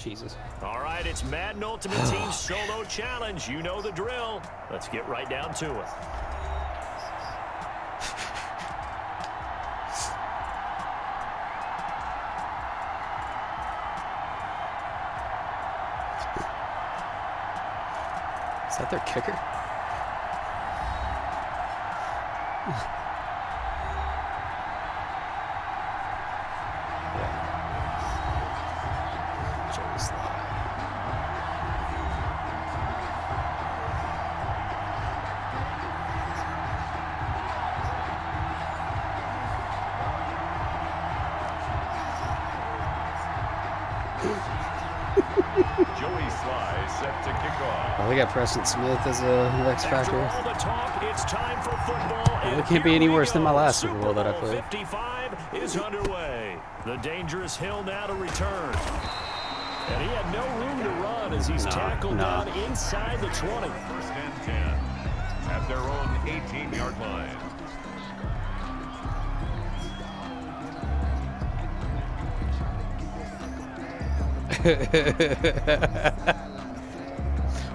Jesus. All right, it's Madden Ultimate Team Solo Challenge. You know the drill. Let's get right down to it. Is that their kicker? Oh, we got Preston Smith as a X Factor. It can't be any worse than my last Super Bowl that I played. 55 is underway. The dangerous hill now to return. And he had no room to run as he's tackled down inside the 20. First and 10 at their own 18-yard line.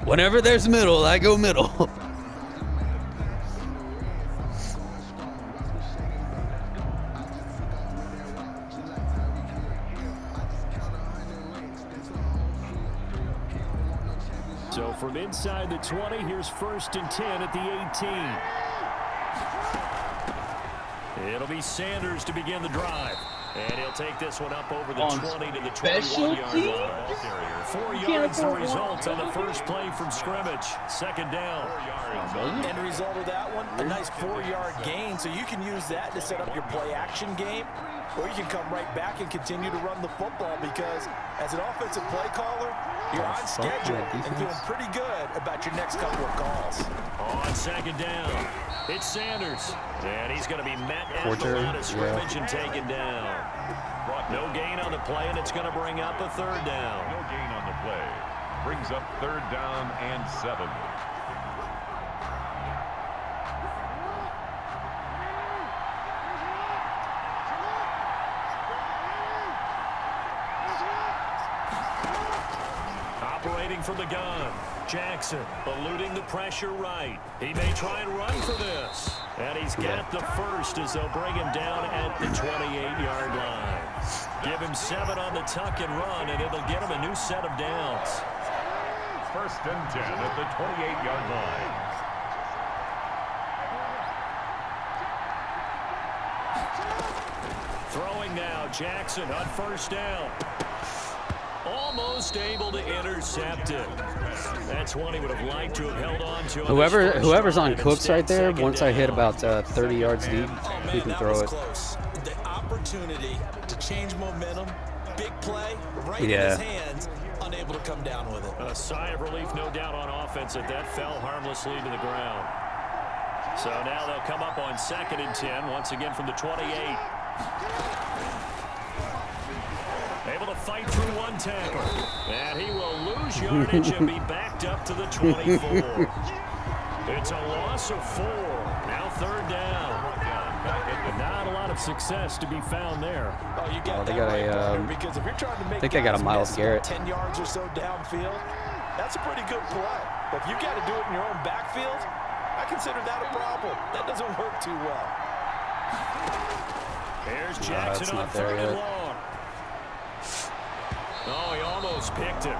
Whenever there's middle, I go middle. So from inside the 20, here's first and 10 at the 18. It'll be Sanders to begin the drive. And he'll take this one up over the 20 to the 21-yard line. 4 yards the result on the first play from scrimmage. Second down. End result of that one, a nice 4-yard gain. So you can use that to set up your play-action game, or you can come right back and continue to run the football because as an offensive play caller, you're on schedule and feeling pretty good about your next couple of calls. On second down, it's Sanders. And he's going to be met at the line of scrimmage and taken down. No gain on the play, and it's going to bring up a third down. No gain on the play. Brings up third down and 7. Operating from the gun. Jackson eluding the pressure right. He may try and run for this. And he's got the first as they'll bring him down at the 28-yard line. Give him 7 on the tuck and run, and it'll get him a new set of downs. First and 10 at the 28-yard line. Throwing now, Jackson on first down. Almost able to intercept it. That's one he would have liked to have held on to. Whoever's on Cooks right there, once I hit about 30 yards deep, he can throw it. Close. The opportunity to change momentum, big play, right in his hands, unable to come down with it. A sigh of relief, no doubt, on offense that fell harmlessly to the ground. So now they'll come up on second and 10, once again from the 28. Able to fight through one tackle. And he will lose yardage and be backed up to the 24. It's a loss of 4. Now third down. Not a lot of success to be found there. Oh, you got they got because if you're trying to make I think they got a Myles Garrett. 10 yards or so downfield, that's a pretty good play. But if you've got to do it in your own backfield, I consider that a problem. That doesn't work too well. There's Jackson on third and long. Oh, he almost picked it.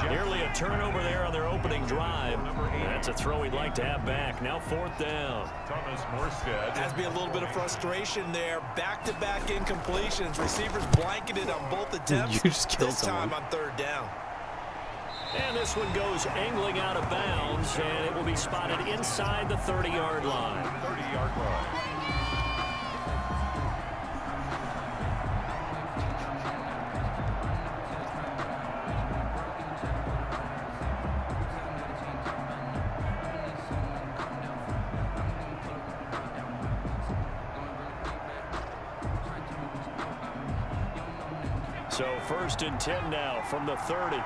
Nearly a turnover there on their opening drive. That's a throw he'd like to have back. Now fourth down. Has to be a little bit of frustration there. Back-to-back incompletions. Receivers blanketed on both attempts. You just killed this time on third down. And this one goes angling out of bounds, and it will be spotted inside the 30-yard line. 30-yard line. So first and 10 now from the 30.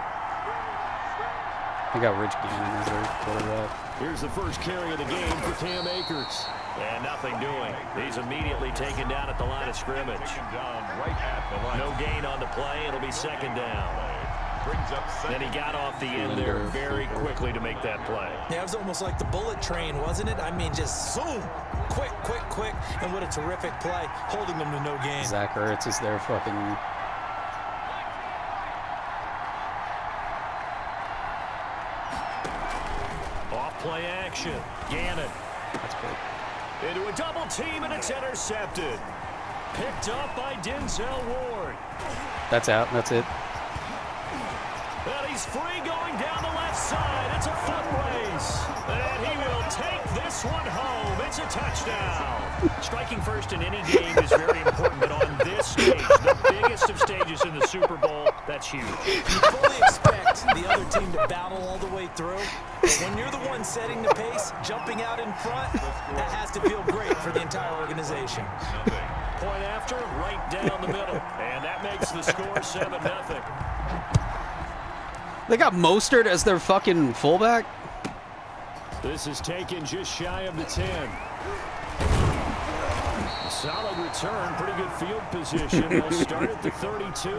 They got Rich Gannon as their quarterback. Here's the first carry of the game for Cam Akers. And nothing doing. He's immediately taken down at the line of scrimmage. No gain on the play. It'll be second down. Brings up And he got off the end there very quickly to make that play. Yeah, it was almost like the bullet train, wasn't it? I mean, just zoom. Quick, quick, quick. And what a terrific play, holding them to no gain. Zach Ertz is there fucking... Off play action. Gannon. That's big. Into a double team, and it's intercepted. Picked up by Denzel Ward. That's out. That's it. And he's free going down the left side. It's a foot race. And he will take this one home. It's a touchdown. Striking first in any game is very important, but on this stage, the biggest of stages in the Super Bowl, that's huge. You fully expect the other team to battle all the way through. But when you're the one setting the pace, jumping out in front, that has to feel great for the entire organization. Point after, right down the middle. And that makes the score 7-0. They got Mostert as their fucking fullback? This is taken just shy of the 10. A solid return, pretty good field position. They'll start at the 32. 10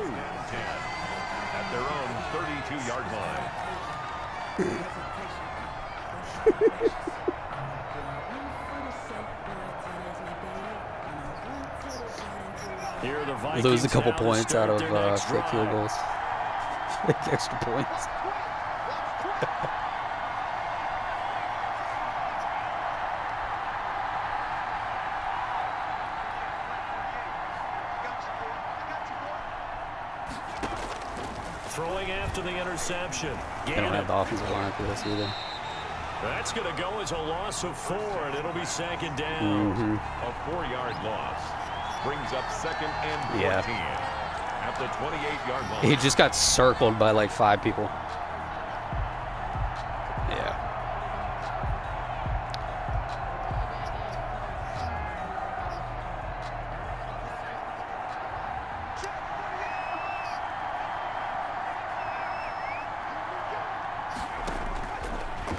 at their own 32-yard line. Here are the Vikings Lose a couple now to points out start of their next fake field drive. goals. Fake extra points. Throwing after the interception. They don't have the offensive line for this either. That's going to go as a loss of 4, and it'll be second down. A 4-yard loss. Brings up 2nd and 14 at the 28-yard line. He just got circled by like 5 people. Yeah.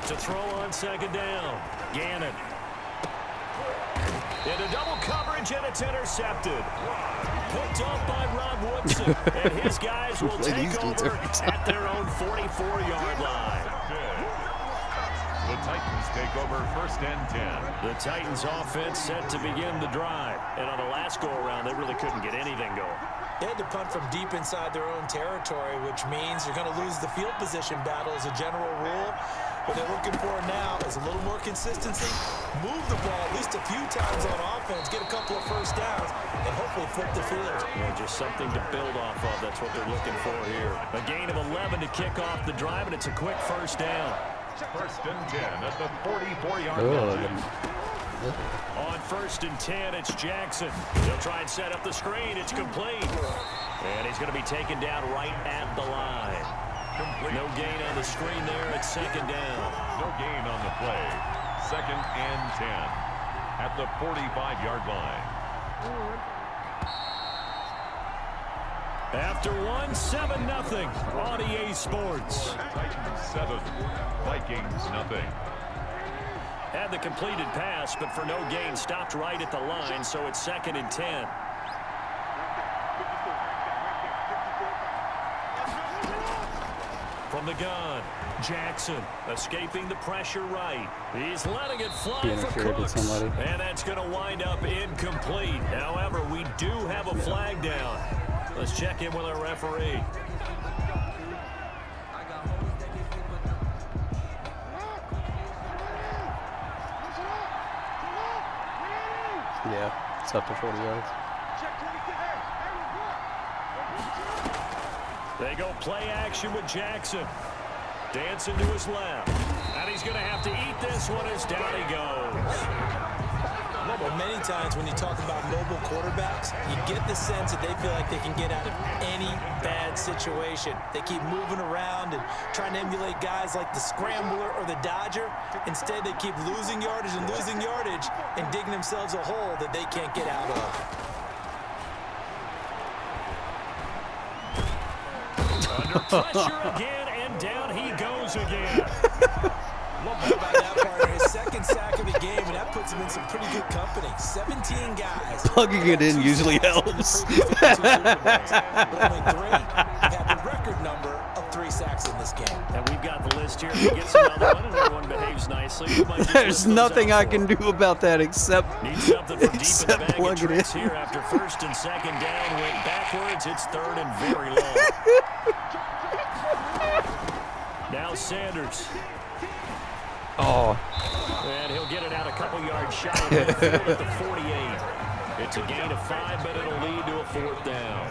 To throw on second down. Gannon. Into double coverage, and it's intercepted. Picked up by Rob Woodson. And his guys will take over at their own 44-yard line. The Titans take over 1st and 10. The Titans offense set to begin the drive. And on the last go-around, they really couldn't get anything going. They had to punt from deep inside their own territory, which means you're going to lose the field position battle as a general rule. What they're looking for now is a little more consistency, move the ball at least a few times on offense, get a couple of first downs, and hopefully flip the field. Yeah, just something to build off of. That's what they're looking for here. A gain of 11 to kick off the drive, and it's a quick first down. 1st and 10 at the 44-yard line. On 1st and 10, it's Jackson. They'll try and set up the screen. It's complete. And he's going to be taken down right at the line. Complete. No gain on the screen there. It's second down. No gain on the play. 2nd and 10 at the 45-yard line. After one, 7-0 on EA Sports. Titans 7, Vikings nothing. Had the completed pass, but for no gain, stopped right at the line, so it's 2nd and 10. From the gun, Jackson escaping the pressure right. He's letting it fly for Cooks, and that's going to wind up incomplete. However, we do have a flag down. Let's check in with our referee. Yeah, it's up to 40 yards. They go play action with Jackson. Dancing to his left. And he's going to have to eat this one as down he goes. Well, many times when you talk about mobile quarterbacks, you get the sense that they feel like they can get out of any bad situation. They keep moving around and trying to emulate guys like the Scrambler or the Dodger. Instead, they keep losing yardage and digging themselves a hole that they can't get out of. Under pressure again, and down he goes again. How about that, partner? His 2nd sack of the game, and that puts him in some pretty good company. 17 guys. Plugging it in usually helps. But only 3 have the record number of 3 Honestly, you might just There's list those nothing out I for can him. do about that except Needs something from deep in the except bag of plug it tricks in. here after first and second down. Went backwards. It's third and very long. Now Sanders. Oh, And he'll get it out a couple yards shy of midfield at the 48. It's a gain of 5, but it'll lead to a 4th down.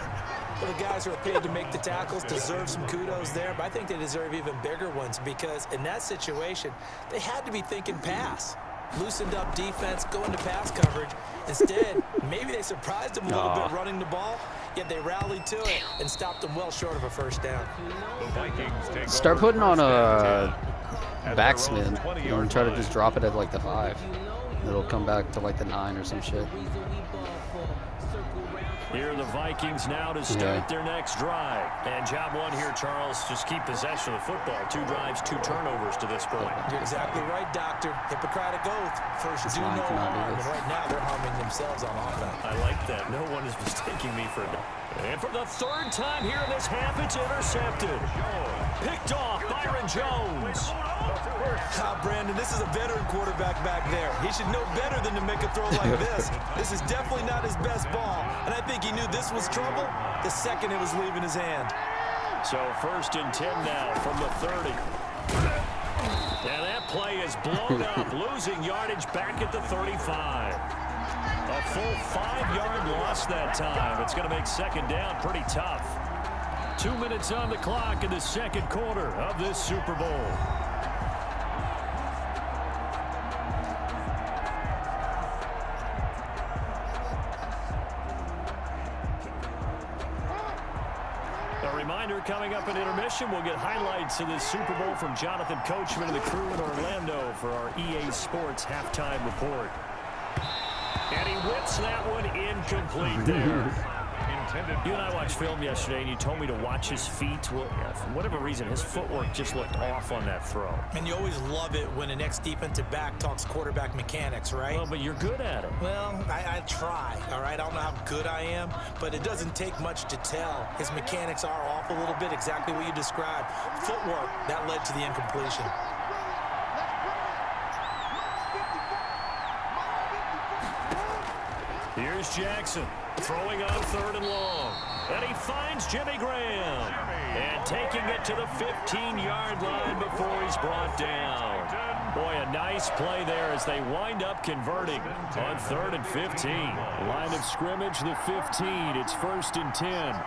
Well, the guys who are paid to make the tackles deserve some kudos there, but I think they deserve even bigger ones because in that situation, they had to be thinking pass. Loosened up defense, going to pass coverage. Instead, maybe they surprised him a little bit running the ball, yet they rallied to it and stopped them well short of a first down. The Vikings take start over putting on first a and 10 at their own backspin 20-yard and try to line. just drop it at like the 5. It'll come back to like the 9 or some shit. Here are the Vikings now to start their next drive. And job one here, Charles, just keep possession of the football. 2 drives, 2 turnovers to this point. You're exactly right, Doctor. Hippocratic oath. First, do no harm. And right now, they're harming themselves on offense. I like that. No one is mistaking me for it. And for the 3rd time here in this half, it's intercepted. Picked off Byron Jones. Brandon, this is a veteran quarterback back there. He should know better than to make a throw like this. This is definitely not his best ball, and I think he knew this was trouble the second it was leaving his hand. So 1st and 10 now from the 30. And that play is blown up, losing yardage back at the 35. A full 5-yard loss that time. It's going to make 2nd down pretty tough. 2 minutes on the clock in the 2nd quarter of this Super Bowl. Reminder, coming up at intermission, we'll get highlights of this Super Bowl from Jonathan Coachman and the crew in Orlando for our EA Sports halftime report. And he whips that one incomplete there. You and I watched film yesterday, and you told me to watch his feet. Well, for whatever reason, his footwork just looked off on that throw. And you always love it when an ex-defensive back talks quarterback mechanics, right? Well, but you're good at it. Well, I try, all right? I don't know how good I am, but it doesn't take much to tell. His mechanics are off a little bit, exactly what you described. Footwork, that led to the incompletion. Here's Jackson throwing on 3rd and long. And he finds Jimmy Graham. And taking it to the 15-yard line before he's brought down. Boy, a nice play there as they wind up converting on 3rd and 15. Line of scrimmage, the 15. It's 1st and 10.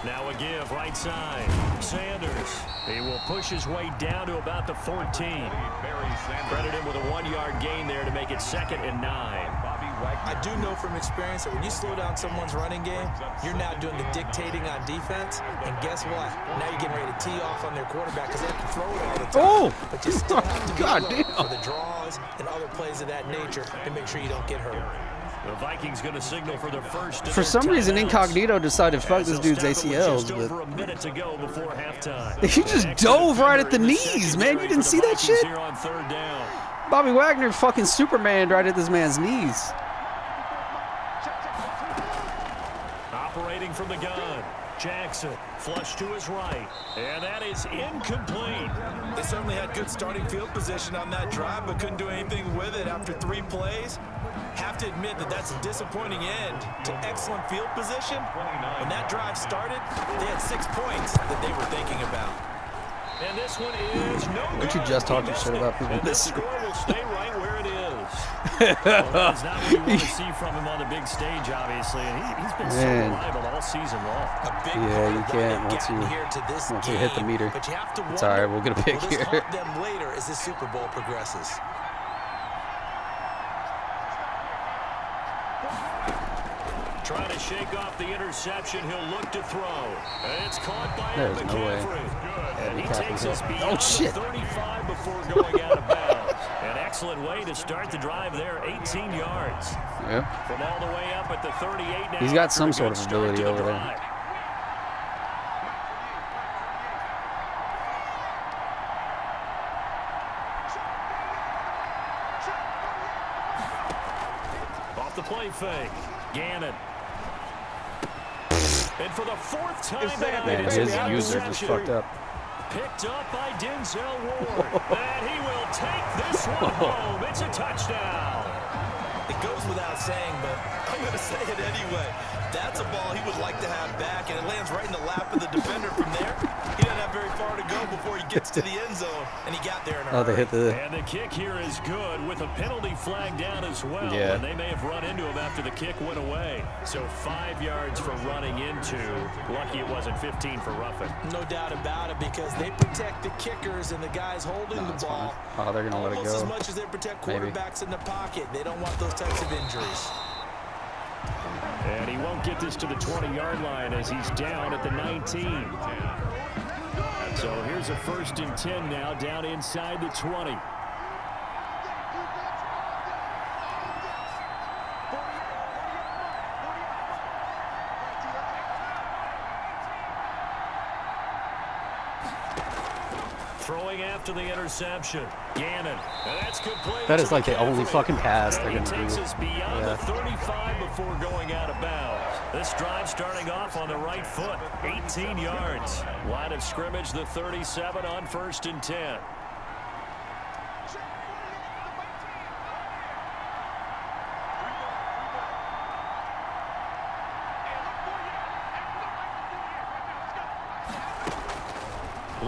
Now a give right side. Sanders. He will push his way down to about the 14. Credit him with a 1-yard gain there to make it 2nd and 9. I do know from experience that when you slow down someone's running game, you're now doing the dictating on defense. And guess what? Now you're getting ready to tee off on their quarterback because they have to throw it all the time. Oh! But you still have to be alert damn. for the draws and other plays of that nature to make sure you don't get hurt. The Vikings going to signal for their first. For some reason, Incognito decided fuck this dude's ACLs, but over a minute to go before halftime. he just dove right at the knees, man. You didn't see that shit? Here on 3rd down. Bobby Wagner fucking Superman right at this man's knees. Operating from the gun. Jackson flush to his right, and that is incomplete. They certainly had good starting field position on that drive, but couldn't do anything with it after 3 plays. Have to admit that that's a disappointing end to excellent field position. When that drive started, they had 6 points that they were thinking about. And this one is no good. Don't you just talk shit about people and this missing? score will stay right where it is. Well, that's not what you want to see from him on the big stage, obviously. And he's been so reliable all season long. Yeah, you can't once you hit the meter. But you have to it's all right. We'll get a pick here. Haunt them later as the Super Bowl progresses. Trying to shake off the interception. He'll look to throw. And it's caught by There's McCaffrey. no way. And he takes us beyond Oh, shit. the 35 before going out of bounds. An excellent way to start the drive there. 18 yards. Yeah. From all the way up at the 38 now. He's got some sort of ability over there. Off the play fake. Gannon. And for the fourth time tonight, Man, his user just fucked up. Picked up by Denzel Ward. And he will take this one home. It's a touchdown. It goes without saying, but I'm going to say it anyway. That's a ball he would like to have back, and it lands right in the lap of the defender from there. He doesn't have very far to go before he gets to the end zone, and he got there in a hurry. They hit the... And the kick here is good with a penalty flag down as well. Yeah. And they may have run into him after the kick went away. So 5 yards for running into. Lucky it wasn't 15 for roughing. No doubt about it, because they protect the kickers and the guys holding the ball. Oh, they're going to let it go. Almost as much as they protect quarterbacks in the pocket. They don't want those types of injuries. And he won't get this to the 20-yard line as he's down at the 19. So here's a 1st and 10 now, down inside the 20. Throwing after the interception. Gannon. And that's complete. That is like the only fucking pass they're going to do. He takes us beyond the 35 before going out of bounds. This drive starting off on the right foot. 18 yards. Line of scrimmage, the 37 on 1st and 10.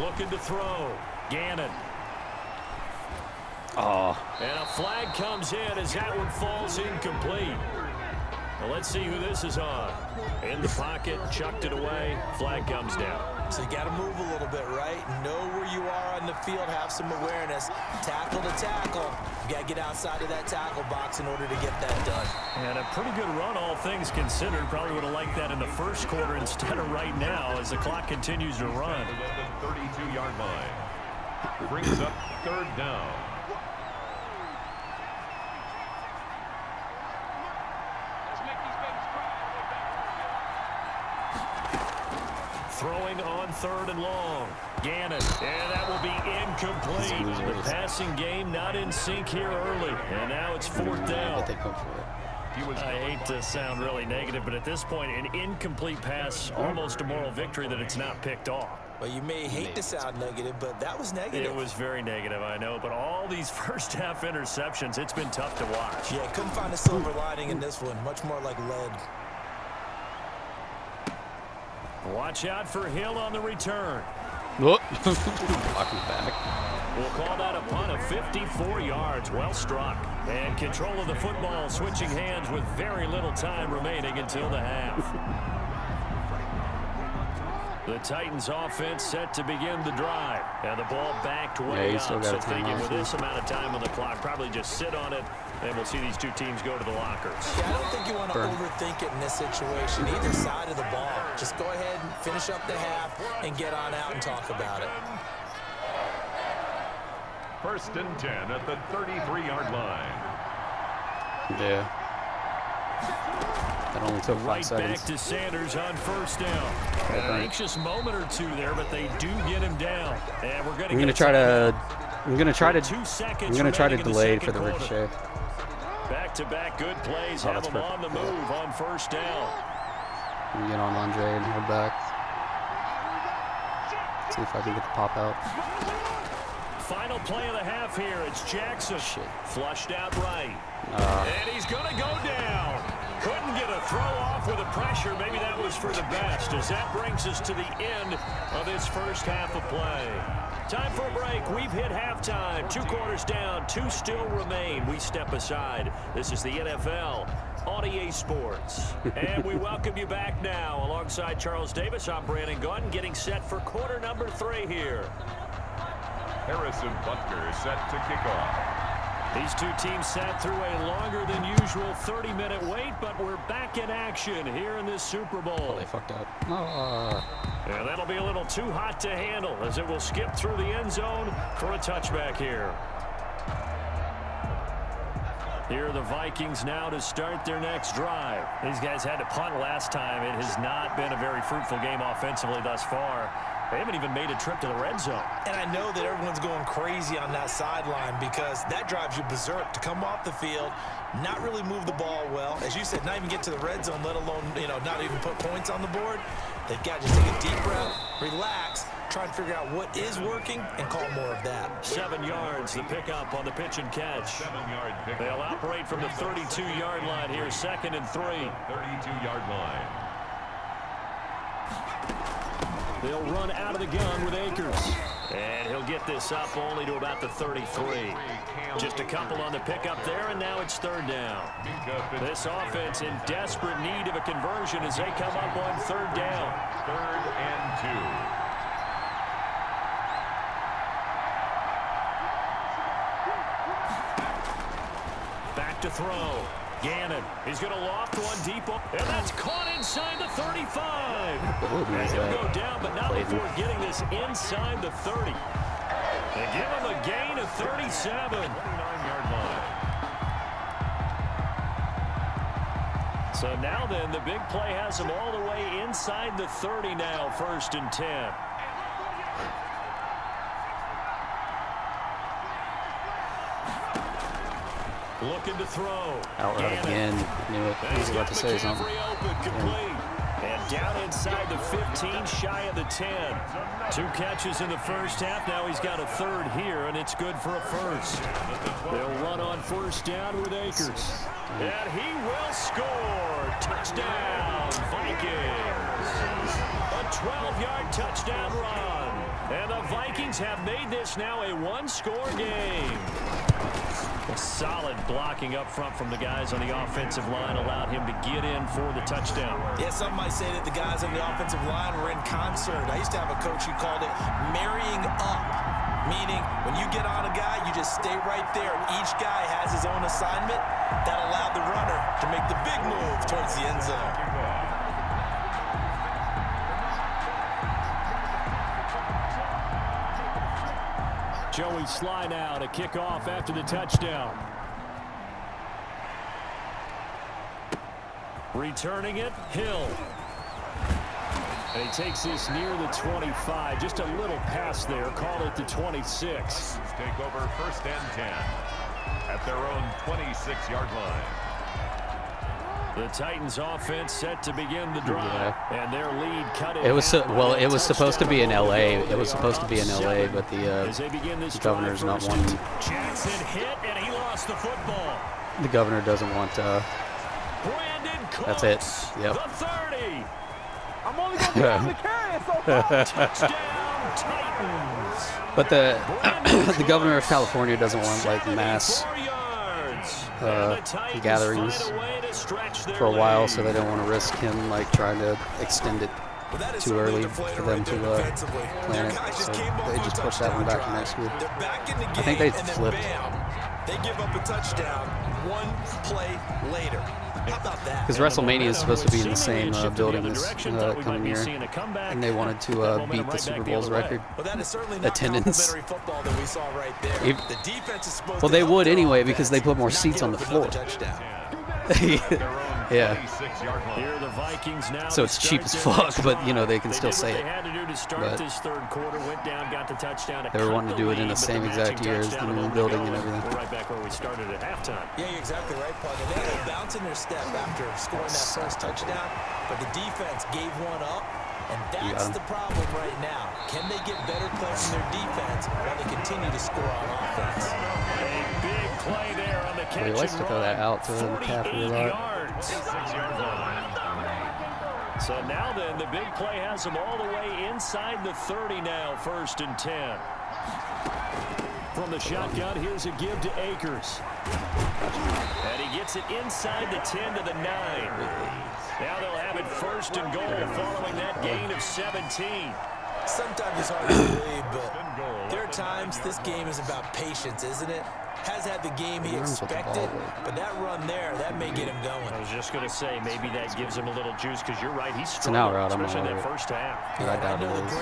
Looking to throw. Gannon. Oh. And a flag comes in as that one falls incomplete. Well, let's see who this is on. In the pocket, chucked it away. Flag comes down. So you got to move a little bit, right? Know where you are on the field, have some awareness. Tackle to tackle. You got to get outside of that tackle box in order to get that done. And a pretty good run, all things considered. Probably would have liked that in the first quarter instead of right now as the clock continues to run. The 32-yard line. Brings up 3rd down. Throwing on 3rd and long. Gannon. And that will be incomplete. The passing game not in sync here early. And now it's 4th down. I hate to sound really negative, but at this point, an incomplete pass, almost a moral victory that it's not picked off. Well, you may hate to sound negative, but that was negative. It was very negative, I know. But all these first-half interceptions, it's been tough to watch. Yeah, couldn't find a silver lining in this one. Much more like lead. Watch out for Hill on the return. Whoop. Blocking back. We'll call that a punt of 54 yards. Well struck. And control of the football, switching hands with very little time remaining until the half. The Titans offense set to begin the drive. And the ball backed way up. So thinking with this amount of time on the clock, probably just sit on it, and we'll see these two teams go to the lockers. Yeah, I don't think you want to overthink it in this situation. Either side of the ball. Just go ahead and finish up the half and get on out and talk about it. 1st and 10 at the 33-yard line. Yeah. That only took 5 seconds. Right back to Sanders on 1st down. An anxious moment or two there, but they do get him down. And we're going to try to delay for the ricochet. Back-to-back good plays have them on the move on 1st down. Get on Andre and hold back. See if I can get the pop out. Final play of the half here. It's Jackson. Flushed out right. And he's going to go down. Couldn't get a throw off with the pressure. Maybe that was for the best, as that brings us to the end of this first half of play. Time for a break. We've hit halftime. 2 quarters down. 2 still remain. We step aside. This is the NFL on EA Sports. And we welcome you back now. Alongside Charles Davis, I'm Brandon Gunn, getting set for quarter number 3 here. Harrison Butker set to kick off. These two teams sat through a longer than usual 30-minute wait, but we're back in action here in this Super Bowl. Oh, they fucked up. And that'll be a little too hot to handle as it will skip through the end zone for a touchback here. Here are the Vikings now to start their next drive. These guys had to punt last time. It has not been a very fruitful game offensively thus far. They haven't even made a trip to the red zone. And I know that everyone's going crazy on that sideline because that drives you berserk to come off the field, not really move the ball well. As you said, not even get to the red zone, let alone, not even put points on the board. They've got to just take a deep breath, relax, try and figure out what is working, and call more of that. 7 yards, the pickup on the pitch and catch. 7-yard pickup. They'll operate from the 32-yard line here, 2nd and 3. 32-yard line. They'll run out of the gun with Akers. And he'll get this up only to about the 33. Just a couple on the pickup there, and now it's 3rd down. This offense in desperate need of a conversion as they come up on 3rd down. 3rd and 2. Back to throw. Gannon, he's going to loft one deep, and that's caught inside the 35. And he'll go down, but not before getting this inside the 30. They give him a gain of 37. 29-yard line. So now then, the big play has him all the way inside the 30 now, 1st and 10. Looking to throw. Out again. Knew it. He was about to say something. And down inside the 15, shy of the 10. 2 catches in the first half. Now he's got a 3rd here, and it's good for a 1st. They'll run on 1st down with Akers. And he will score. Touchdown, Vikings. A 12-yard touchdown run. And the Vikings have made this now a 1-score game. Solid blocking up front from the guys on the offensive line allowed him to get in for the touchdown. Yeah, some might say that the guys on the offensive line were in concert. I used to have a coach who called it marrying up, meaning when you get on a guy, you just stay right there, and each guy has his own assignment. That allowed the runner to make the big move towards the end zone. Joey Sly now to kick off after the touchdown. Returning it, Hill. And he takes this near the 25. Just a little pass there. Call it the 26. Take over 1st and 10 at their own 26-yard line. The Titans offense set to begin the drive, and their lead cut it. It was it was supposed to be in LA. It was supposed to be in LA, but the governor's not wanting. Jackson hit, and he lost the football. The governor doesn't want. Brandon Cooks, that's it. Yep. The 30. I'm only going to be carry so far. Touchdown, Titans. But the governor of California doesn't want like mass gatherings for a while, so they don't want to risk him like trying to extend it too early for them to plan it. So they just pushed that one back to next year. I think they flipped. They give up a touchdown 1 play later. How about that? Because WrestleMania is supposed to be in the same building this coming year, and they wanted to beat the Super Bowl's record attendance. Well, they would anyway because they put more seats on the floor. Yeah. So it's cheap as fuck, but you know they can still say it. But they were wanting to do it in the same exact year as the new building and everything. We're right back where we started at halftime. Yeah, you're exactly right, partner. They had a bounce in their step after scoring that first touchdown, but the defense gave one up, and that's the problem right now. Can they get better plays in their defense while they continue to score on offense? A big play there on the catch. He likes to throw that out to McCaffrey a lot. So now then, the big play has him all the way inside the 30 now, 1st and 10. From the shotgun, here's a give to Akers. And he gets it inside the 10 to the 9. Now they'll have it 1st and goal following that gain of 17. Sometimes it's hard to believe, but there are times this game is about patience, isn't it? Has had the game he expected, but that run there, that may get him going. I was just going to say, maybe that gives him a little juice, because you're right, he's strong, especially that first half. I doubt it is.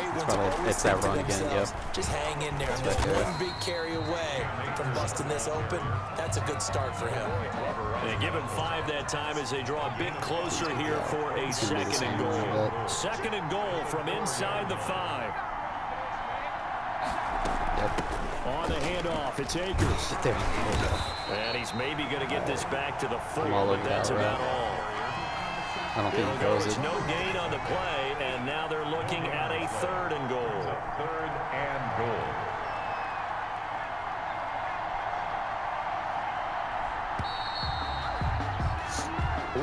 It's that run again, yep. Just hang in there. Just one big carry away from busting this open. That's a good start for him. They give him 5 that time as they draw a bit closer here for a 2nd and goal. 2nd and goal from inside the 5. on the handoff. It's Akers. There you go. And he's maybe going to get this back to the 4, but that's about all. I don't think he goes it. No gain on the play, and now they're looking at a 3rd and goal. 3rd and goal.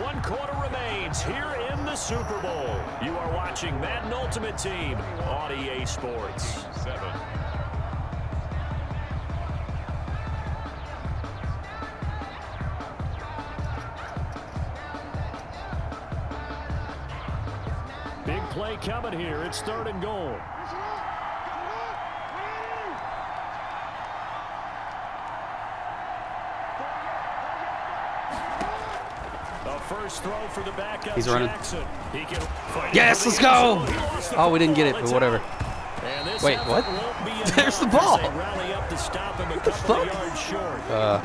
One quarter remains here in the Super Bowl. You are watching Madden Ultimate Team on EA Sports. 7. Big play coming here. It's 3rd and goal. First throw for the backup. He's running. He can yes, let's go. Oh, we didn't get it, but whatever. Wait, what? There's the ball. What the fuck?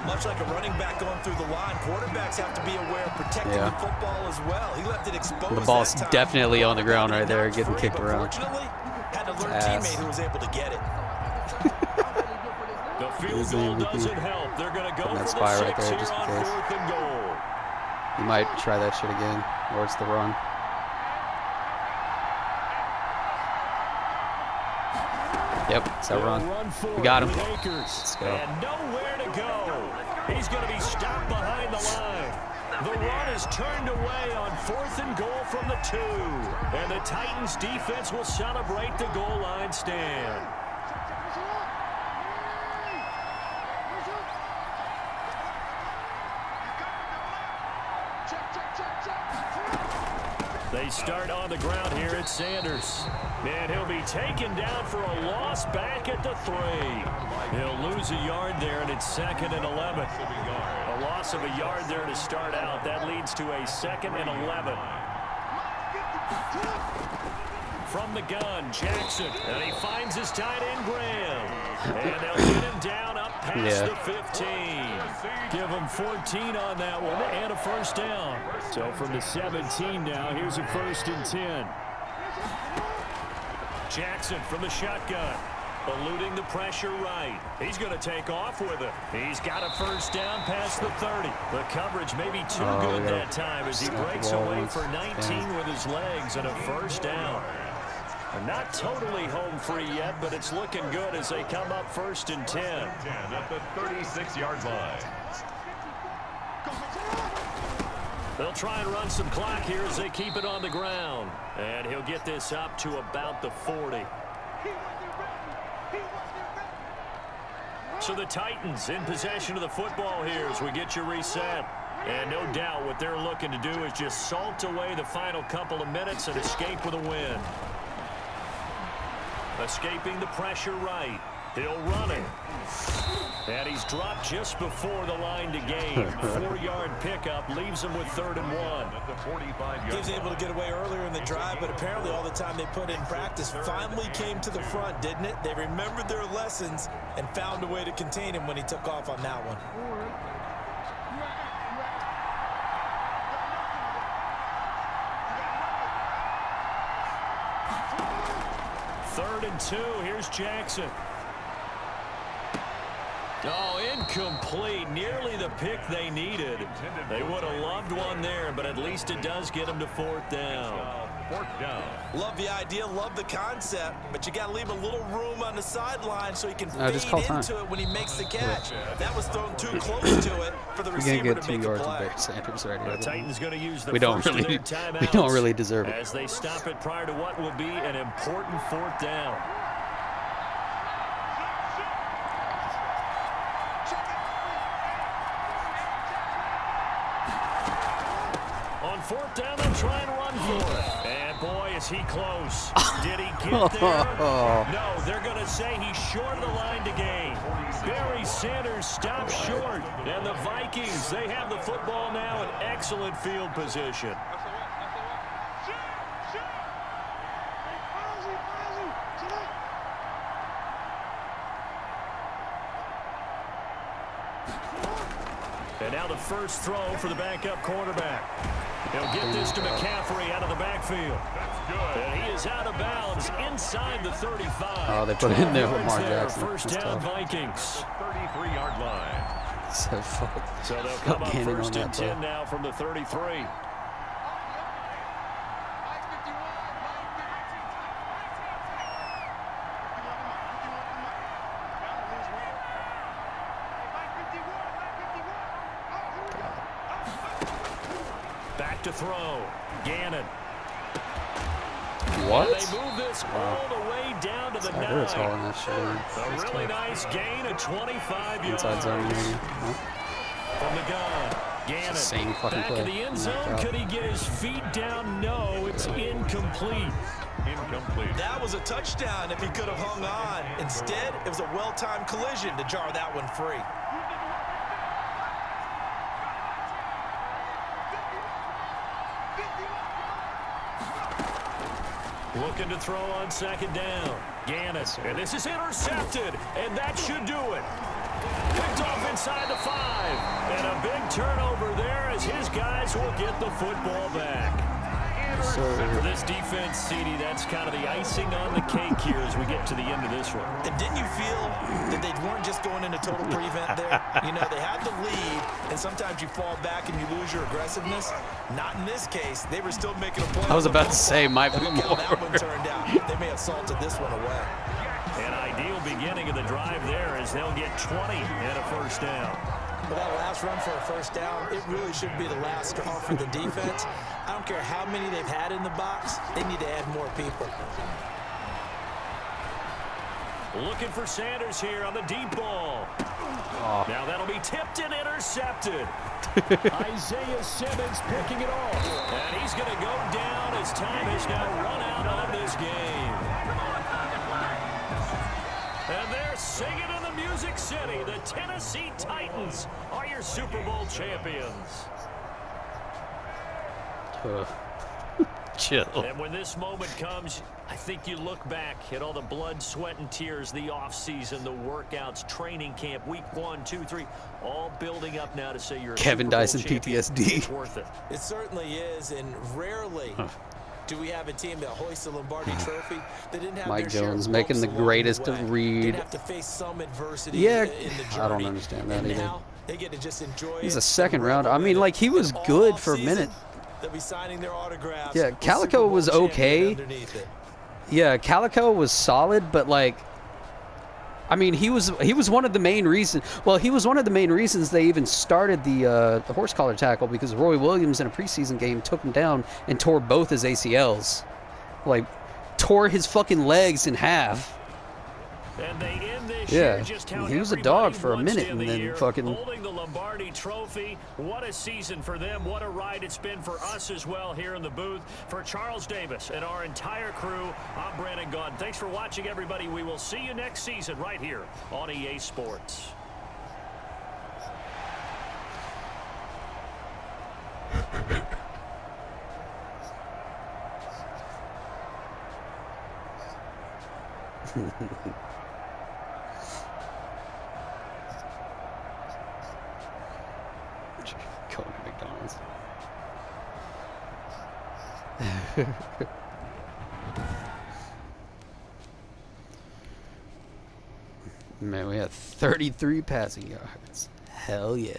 Much like a running back going through the line, quarterbacks have to be aware of protecting the football as well. He left it exposed. The ball's definitely on the ground right there, getting kicked around. Had to learn teammate who was able to get it. The field goal doesn't help. They're going to go for the 6 right there, just in on case. 4th and goal. You might try that shit again, or it's the run. Yep, it's that run. We got him. Let's go. And nowhere to go. He's going to be stopped behind the line. The run is turned away on 4th and goal from the 2. And the Titans defense will celebrate the goal line stand. They start on the ground here at Sanders. And he'll be taken down for a loss back at the 3. He'll lose a yard there, and it's 2nd and 11. A loss of a yard there to start out. That leads to a 2nd and 11. From the gun, Jackson. And he finds his tight end, Graham. And they'll get him down up past the 15. Give him 14 on that one and a first down. So from the 17 now, here's a 1st and 10. Jackson from the shotgun. Eluding the pressure right. He's going to take off with it. He's got a first down past the 30. The coverage may be too good that time as he breaks away for 19 with his legs and a first down. Not totally home free yet, but it's looking good as they come up 1st and 10. At the 36-yard line. They'll try and run some clock here as they keep it on the ground. And he'll get this up to about the 40. So the Titans in possession of the football here as we get you reset. And no doubt what they're looking to do is just salt away the final couple of minutes and escape with a win. Escaping the pressure right. He'll run it. And he's dropped just before the line to gain. 4-yard pickup leaves him with 3rd and 1. He was able to get away earlier in the drive, but apparently all the time they put in practice finally came to the front, didn't it? They remembered their lessons and found a way to contain him when he took off on that one. Third and 2. Here's Jackson. Oh, incomplete. Nearly the pick they needed. They would have loved one there, but at least it does get them to 4th down. 4th down. Love the idea, love the concept, but you got to leave a little room on the sideline so he can fade into it when he makes the catch. That was thrown too close to it for the receiver to make a play. The Titans going to use the we don't really deserve it as they stop it prior to what will be an important 4th down. On 4th down, they'll try and run for it. And boy, is he close. Did he get there? No, they're going to say he's short of the line to gain. Barry Sanders stops short. And the Vikings, they have the football now in excellent field position. And now the first throw for the backup quarterback. He'll get this to McCaffrey out of the backfield. That's good. And he is out of bounds inside the 35. Oh, they put it in there with Lamar there. Jackson. First down, Vikings. 33-yard line. So they'll come up first and 10 now from the 33. Back to throw. Gannon. What? And they move this all the way down to the 9. Ertz hauling that shit in. A really nice gain of 25 yards. Inside zone, maybe. From the gun. Gannon. Same fucking Back play. in the end zone. Could he get his feet down? No, it's incomplete. Incomplete. That was a touchdown if he could have hung on. Instead, it was a well-timed collision to jar that one free. Looking to throw on second down. Gannon. And this is intercepted. And that should do it. Picked off inside the 5. And a big turnover there as his guys will get the football back. For this defense, CD, that's kind of the icing on the cake here as we get to the end of this one. And didn't you feel that they weren't just going into total prevent there? You know, they had the lead, and sometimes you fall back and you lose your aggressiveness. Not in this case. They were still making a play. I was about to say, might be Look more. how that one turned out. They may have salted this one away. An ideal beginning of the drive there as they'll get 20 and a first down. Well, that last run for a first down, it really should be the last straw for the defense. I don't care how many they've had in the box. They need to add more people. Looking for Sanders here on the deep ball. Oh. Now that'll be tipped and intercepted. Isaiah Simmons picking it off. And he's going to go down as time has now run out on this game. And they're singing in the Music City. The Tennessee Titans are your Super Bowl champions. Chill. And when this moment comes, I think you look back at all the blood, sweat, and tears, the offseason, the workouts, training camp, week 1, 2, 3, all building up now to say you're a Kevin Super Bowl Dyson champion. PTSD. It's worth it. It certainly is, and rarely do we have a team that hoists the Lombardi Trophy that didn't have Mike their share of Jones making bumps the along greatest the way. read. Didn't have to face some adversity Yeah, in the journey. I don't understand that and either. Now they get to just enjoy He's it a second and round. revel I mean, in like, it. he was And good all for a offseason, minute. they'll be signing their autographs. Yeah, with Calico Super Bowl was champion okay. underneath it. Yeah, Calico was solid, but like, I mean, he was one of the main reasons. Well, he was one of the main reasons they even started the horse collar tackle, because Roy Williams in a preseason game took him down and tore both his ACLs, like tore his fucking legs in half. And they end this Yeah, year just how he was a everybody dog for a wants minute to end and the then year, fucking- holding the Lombardi Trophy. What a season for them. What a ride it's been for us as well here in the booth. For Charles Davis and our entire crew, I'm Brandon Gaudin. Thanks for watching, everybody. We will see you next season right here on EA Sports. Going to McDonald's. Man, we had 33 passing yards. Hell yeah.